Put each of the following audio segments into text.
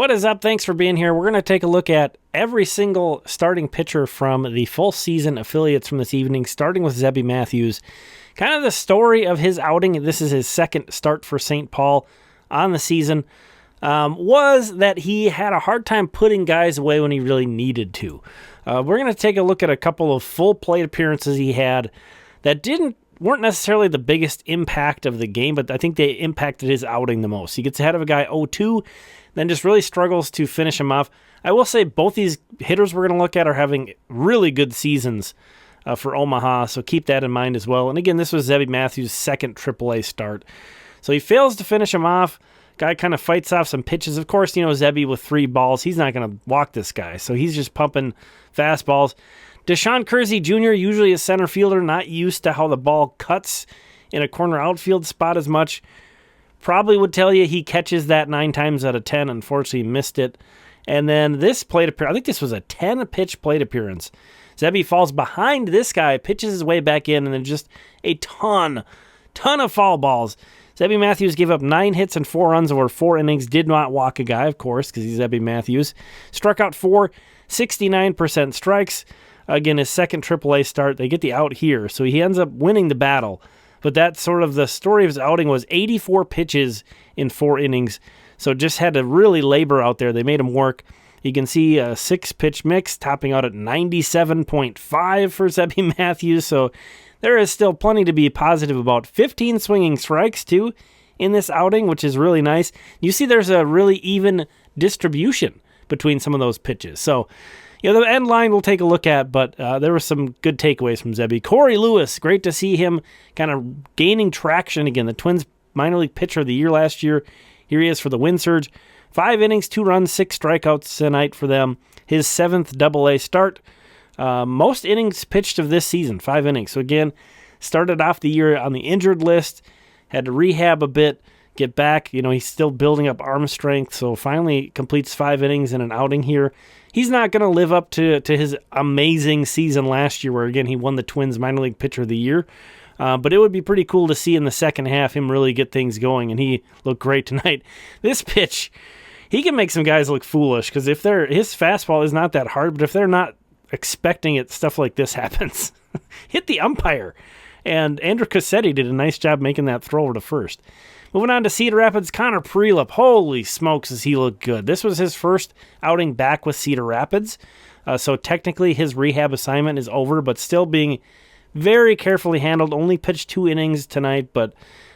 What is up? Thanks for being here. We're going to take a look at every single starting pitcher from the full season affiliates from this evening, starting with Zebby Matthews. Kind of the story of his outing, this is his second start for St. Paul on the season, was that he had a hard time putting guys away when he really needed to. We're going to take a look at a couple of full plate appearances he had that weren't necessarily the biggest impact of the game, but I think they impacted his outing the most. He gets ahead of a guy 0-2, then just really struggles to finish him off. I will say both these hitters we're going to look at are having really good seasons for Omaha, so keep that in mind as well. And again, this was Zebby Matthews' second AAA start. So he fails to finish him off. Guy kind of fights off some pitches. Of course, Zebby with 3 balls, he's not going to walk this guy, so he's just pumping fastballs. Deshaun Kersey Jr., usually a center fielder, not used to how the ball cuts in a corner outfield spot as much. Probably would tell you he catches that 9 times out of 10. Unfortunately, missed it. And then this plate appearance, I think this was a 10-pitch plate appearance. Zebby falls behind this guy, pitches his way back in, and then just a ton of foul balls. Zebby Matthews gave up 9 hits and 4 runs over 4 innings. Did not walk a guy, of course, because he's Zebby Matthews. Struck out 4, 69% strikes. Again, his second AAA start. They get the out here, so he ends up winning the battle. But that's sort of the story of his outing was 84 pitches in 4 innings. So just had to really labor out there. They made him work. You can see a 6-pitch mix topping out at 97.5 for Zebby Matthews. So there is still plenty to be positive about. 15 swinging strikes, too, in this outing, which is really nice. You see there's a really even distribution between some of those pitches. So the end line we'll take a look at, but there were some good takeaways from Zebby. Cory Lewis, great to see him kind of gaining traction again. The Twins minor league pitcher of the year last year. Here he is for the Wind Surge. 5 innings, 2 runs, 6 strikeouts tonight for them. His 7th AA start. Most innings pitched of this season, 5 innings. So again, started off the year on the injured list, had to rehab a bit, get back. He's still building up arm strength, so finally completes 5 innings in an outing here. He's not going to live up to his amazing season last year where, again, he won the Twins minor league pitcher of the year. But it would be pretty cool to see in the second half him really get things going, and he looked great tonight. This pitch, he can make some guys look foolish because his fastball is not that hard, but if they're not expecting it, stuff like this happens. Hit the umpire. And Andrew Cassetti did a nice job making that throw over to first. Moving on to Cedar Rapids, Connor Prielipp. Holy smokes, does he look good. This was his first outing back with Cedar Rapids. So technically his rehab assignment is over, but still being very carefully handled. Only pitched 2 innings tonight, but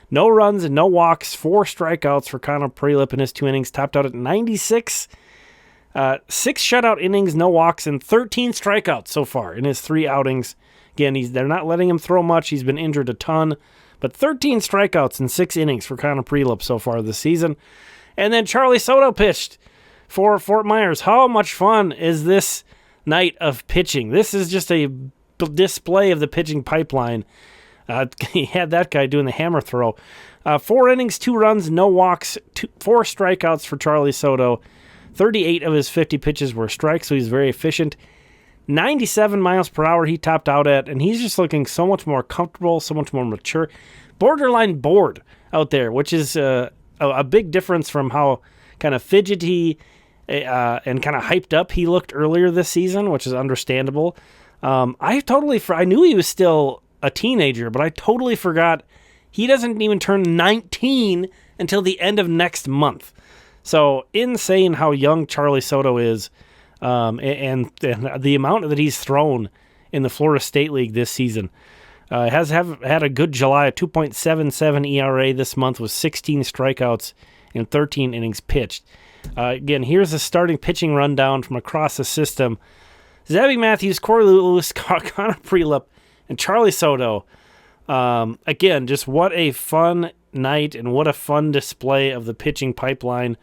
no runs and no walks. 4 strikeouts for Connor Prielipp in his 2 innings. Topped out at 96. 6 shutout innings, no walks, and 13 strikeouts so far in his 3 outings. Again, they're not letting him throw much. He's been injured a ton. But 13 strikeouts in 6 innings for Cory Lewis so far this season. And then Charlee Soto pitched for Fort Myers. How much fun is this night of pitching? This is just a display of the pitching pipeline. He had that guy doing the hammer throw. 4 innings, 2 runs, no walks, 4 strikeouts for Charlee Soto. 38 of his 50 pitches were strikes, so he's very efficient. 97 miles per hour he topped out at, and he's just looking so much more comfortable, so much more mature. Borderline bored out there, which is a big difference from how kind of fidgety and kind of hyped up he looked earlier this season, which is understandable. I knew he was still a teenager, but I totally forgot he doesn't even turn 19 until the end of next month. So insane how young Charlee Soto is. And the amount that he's thrown in the Florida State League this season. Has had a good July, a 2.77 ERA this month with 16 strikeouts and 13 innings pitched. Again, here's the starting pitching rundown from across the system. Zebby Matthews, Cory Lewis, Connor Prielipp, and Charlee Soto. Again, just what a fun night and what a fun display of the pitching pipeline.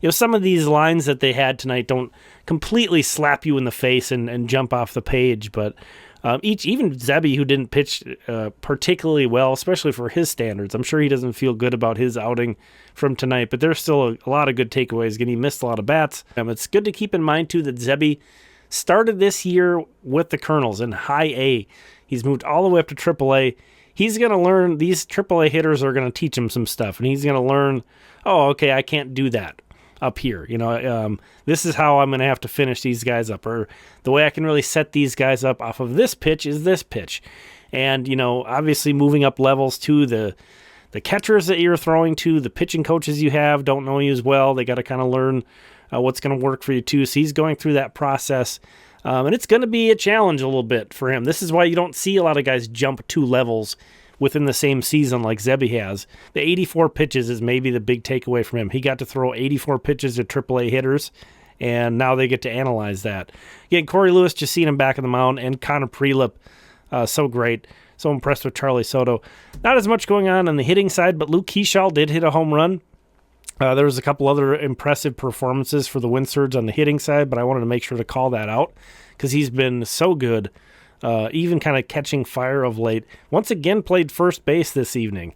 Some of these lines that they had tonight don't completely slap you in the face and jump off the page, but even Zebby, who didn't pitch particularly well, especially for his standards, I'm sure he doesn't feel good about his outing from tonight, but there's still a lot of good takeaways. Again, he missed a lot of bats. It's good to keep in mind, too, that Zebby started this year with the Colonels in High A. He's moved all the way up to AAA. He's going to learn, these AAA hitters are going to teach him some stuff, and he's going to learn, oh, okay, I can't do that. up here. This is how I'm going to have to finish these guys up, or the way I can really set these guys up off of this pitch is this pitch. And, obviously moving up levels to the catchers that you're throwing to, the pitching coaches you have don't know you as well. They got to kind of learn what's going to work for you too. So he's going through that process. And it's going to be a challenge a little bit for him. This is why you don't see a lot of guys jump 2 levels within the same season like Zebby has. The 84 pitches is maybe the big takeaway from him. He got to throw 84 pitches to AAA hitters, and now they get to analyze that. Again, Cory Lewis, just seeing him back in the mound, and Connor Prielipp, so great. So impressed with Charlee Soto. Not as much going on the hitting side, but Luke Keeschall did hit a home run. There was a couple other impressive performances for the Windsurge on the hitting side, but I wanted to make sure to call that out because he's been so good, even kind of catching fire of late. Once again, played first base this evening.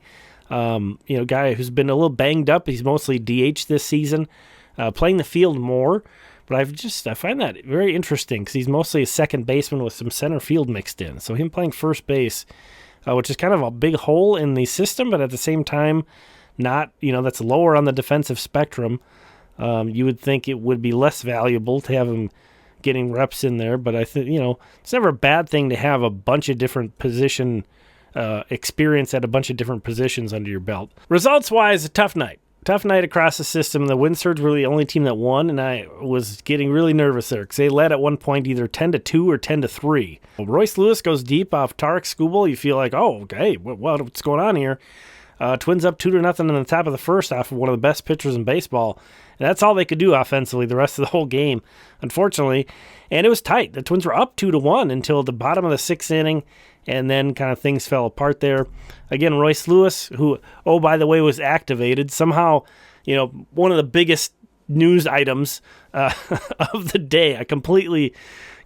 Guy who's been a little banged up. He's mostly DH this season, playing the field more. But I find that very interesting because he's mostly a second baseman with some center field mixed in. So him playing first base, which is kind of a big hole in the system, but at the same time, not, that's lower on the defensive spectrum. You would think it would be less valuable to have him getting reps in there, but I think, it's never a bad thing to have a bunch of different position experience at a bunch of different positions under your belt. Results-wise, a tough night. Tough night across the system. The Windsurge were the only team that won, and I was getting really nervous there because they led at one point either 10-2 or 10-3. Royce Lewis goes deep off Tarek Skubal. You feel like, oh, okay, what's going on here? Twins up 2-0 in the top of the first half of one of the best pitchers in baseball. And that's all they could do offensively the rest of the whole game, unfortunately. And it was tight. The Twins were up 2-1 until the bottom of the 6th inning, and then kind of things fell apart there. Again, Royce Lewis, who, oh, by the way, was activated. Somehow, one of the biggest news items of the day. I completely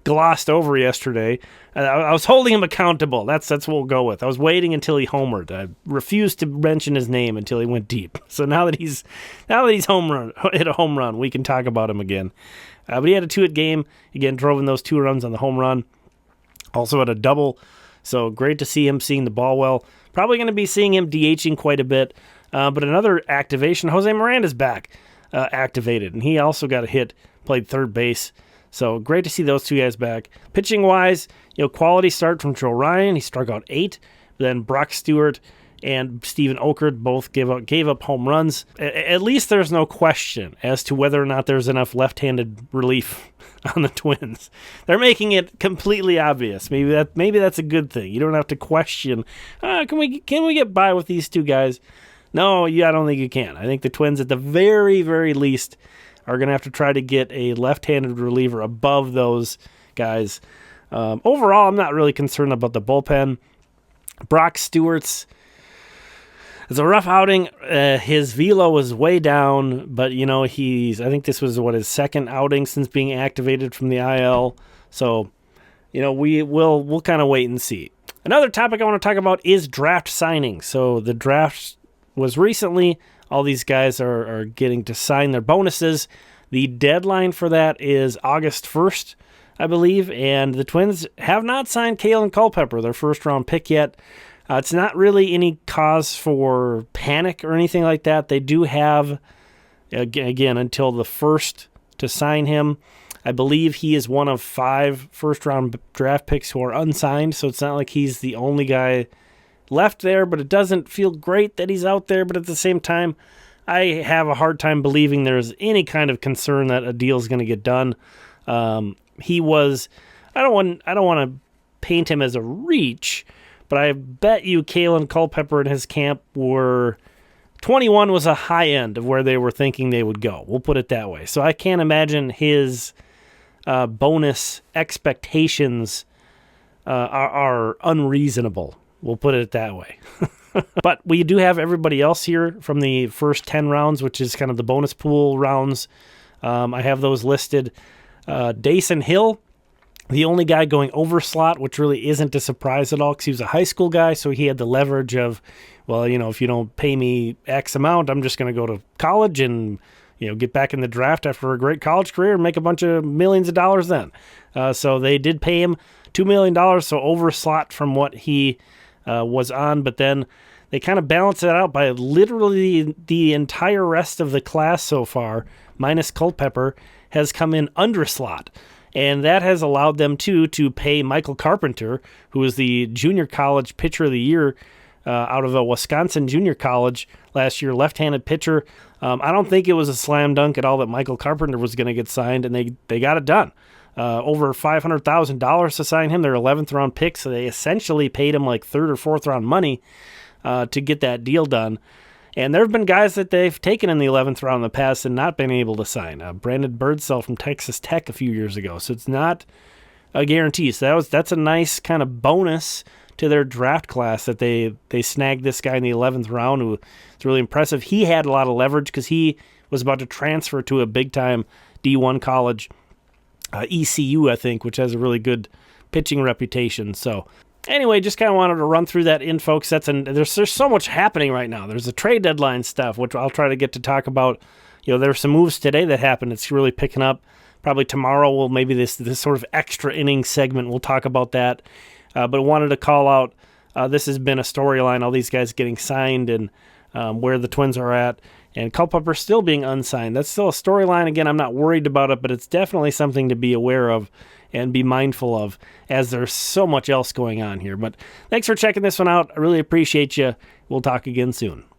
glossed over yesterday. I was holding him accountable. That's what we'll go with. I was waiting until he homered. I refused to mention his name until he went deep. So now that he's hit a home run, we can talk about him again. But he had a 2-hit game. Again, drove in those 2 runs on the home run. Also had a double. So great to see him seeing the ball well. Probably going to be seeing him DHing quite a bit. But another activation, Jose Miranda's back activated. And he also got a hit, played third base. So great to see those 2 guys back. Pitching-wise, quality start from Joe Ryan. He struck out 8. Then Brock Stewart and Steven Okert both gave up home runs. At least there's no question as to whether or not there's enough left-handed relief on the Twins. They're making it completely obvious. Maybe that's a good thing. You don't have to question, can we get by with these 2 guys? No, I don't think you can. I think the Twins at the very, very least are going to have to try to get a left-handed reliever above those guys. Overall, I'm not really concerned about the bullpen. Brock Stewart's, it's a rough outing. His velo was way down, but I think this was his second outing since being activated from the IL. So, we'll kind of wait and see. Another topic I want to talk about is draft signing. So the draft was recently. All these guys are getting to sign their bonuses. The deadline for that is August 1st, I believe, and the Twins have not signed Kalen Culpepper, their first-round pick, yet. It's not really any cause for panic or anything like that. They do have, again, until the 1st to sign him. I believe he is one of 5 first-round draft picks who are unsigned, so it's not like he's the only guy left there, but it doesn't feel great that he's out there. But at the same time, I have a hard time believing there's any kind of concern that a deal is going to get done. He was, I don't want to paint him as a reach, but I bet you Kalen Culpepper and his camp were 21 was a high end of where they were thinking they would go. We'll put it that way. So I can't imagine his bonus expectations are unreasonable. We'll put it that way. But we do have everybody else here from the first 10 rounds, which is kind of the bonus pool rounds. I have those listed. Dason Hill, the only guy going over slot, which really isn't a surprise at all because he was a high school guy, so he had the leverage of, well, if you don't pay me X amount, I'm just going to go to college and get back in the draft after a great college career and make a bunch of millions of dollars then. So they did pay him $2 million, so over slot from what he was on, but then they kind of balance it out by literally the entire rest of the class so far, minus Culpepper, has come in under slot. And that has allowed them, to pay Michael Carpenter, who was the junior college pitcher of the year out of a Wisconsin junior college last year, left-handed pitcher. I don't think it was a slam dunk at all that Michael Carpenter was going to get signed, and they got it done. Over $500,000 to sign him. Their 11th round pick, so they essentially paid him like 3rd or 4th round money to get that deal done. And there have been guys that they've taken in the 11th round in the past and not been able to sign. Brandon Birdsell from Texas Tech a few years ago. So it's not a guarantee. So that's a nice kind of bonus to their draft class that they snagged this guy in the 11th round, who is really impressive. He had a lot of leverage because he was about to transfer to a big-time D1 college, ECU, I think, which has a really good pitching reputation. So anyway, just kind of wanted to run through that in, folks. There's so much happening right now. There's the trade deadline stuff, which I'll try to get to talk about. There's some moves today that happened. It's really picking up. Probably tomorrow, maybe this sort of extra inning segment, we'll talk about that. But I wanted to call out, this has been a storyline, all these guys getting signed and where the Twins are at. And Culpepper still being unsigned. That's still a storyline. Again, I'm not worried about it, but it's definitely something to be aware of and be mindful of, as there's so much else going on here. But thanks for checking this one out. I really appreciate you. We'll talk again soon.